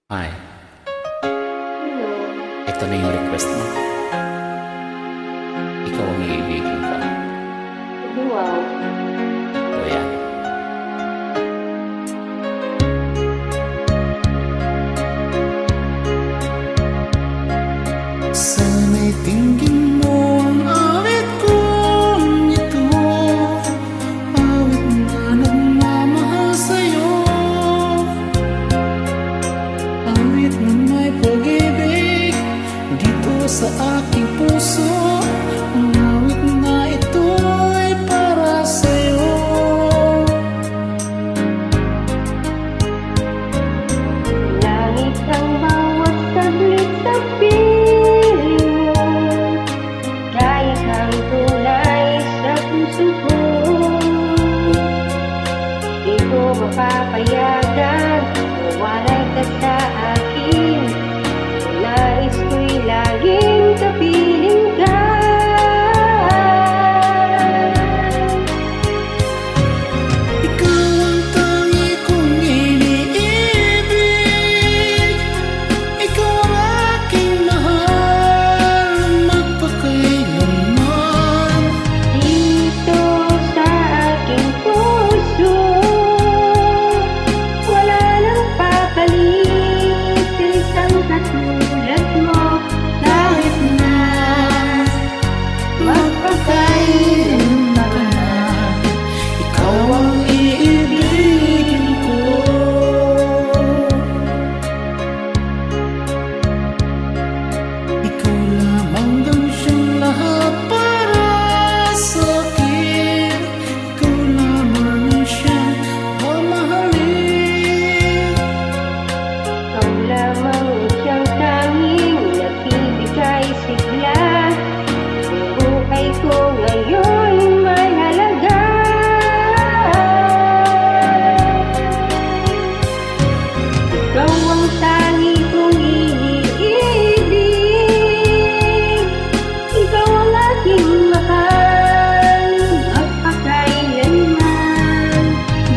Hi, Hello. ito na yung request mo. Ikaw ang iibigin ko. Wow. O yan. Sana'y tingin mo ang awit kong ito, awit na nagmamahal sa'yo, awit na may pag-ibig dito sa aking puso. Ang awit na ito ay para sa'yo. Langit ang bawat saglit sa piling mo, kaya kang tunay sa puso ko. Di ko mapapayagan, mawalay ka sa akin. Nais ko'y laging kapiling ka. Ikaw ang tangi kong iniibig, ikaw ang aking mahal magpakailanman. Dito sa aking puso, wala nang papalit sa isang katulad mo. Kahit na magpakailanman, ikaw ang iibigin ko. Ikaw lamang ang siyang lahat para sa'kin. Ikaw lamang ang siyang mamahalin. Ikaw lamang siyang tanging nagbibigay sigla. Ang buhay ko ngayon may halaga. Ikaw ang tangi kong iniibig, ikaw ang aking mahal magpakailanman.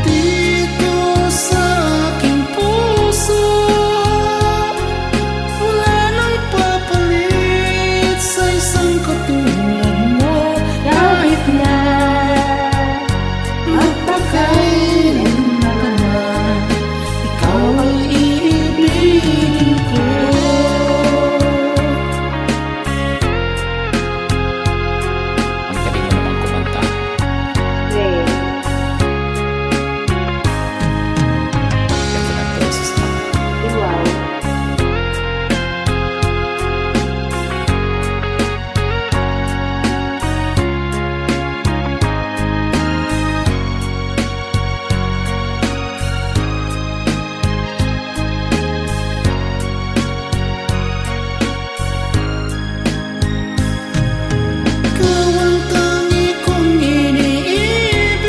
Dito sa aking puso, wala nang papalit sa isang katulad mo. Kahit na magpakailanman, ikaw ang iibigin ko. Ang galing mo naman kumanta. Well, Ganda ng boses mo. wow. Ikaw ang tangi kong iniibig,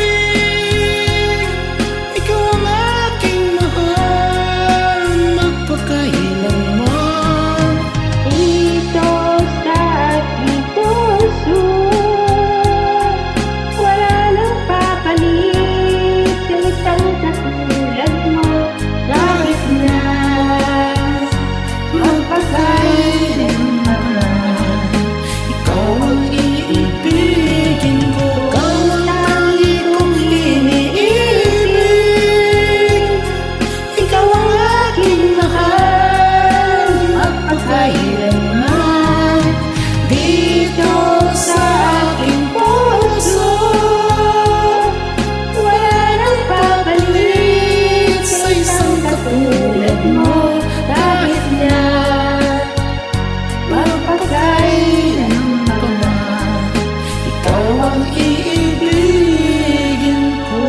ikaw ang aking mahal magpakailanman. Dito sa aking puso, wala nang papalit sa isang katulad mo. Kahit na magpakailanman, ikaw ang iibigin ko. Ikaw ang tangi kong iniibig, ikaw ang aking mahal magpakailanman. Dito sa aking puso, Wala nang papalit sa isang katulad mo. Kahit na magpakailanman pa man, ikaw ang iibigin ko.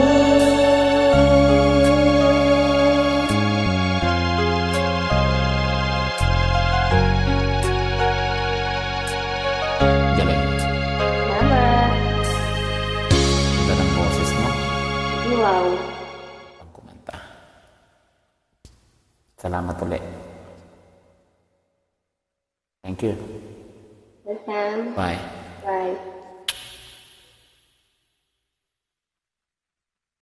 Galing. Salamat. Ganda ng boses mo. Wow. Ang kumanta. Salamat ulit. Thank you. Welcome. Bye. Bye.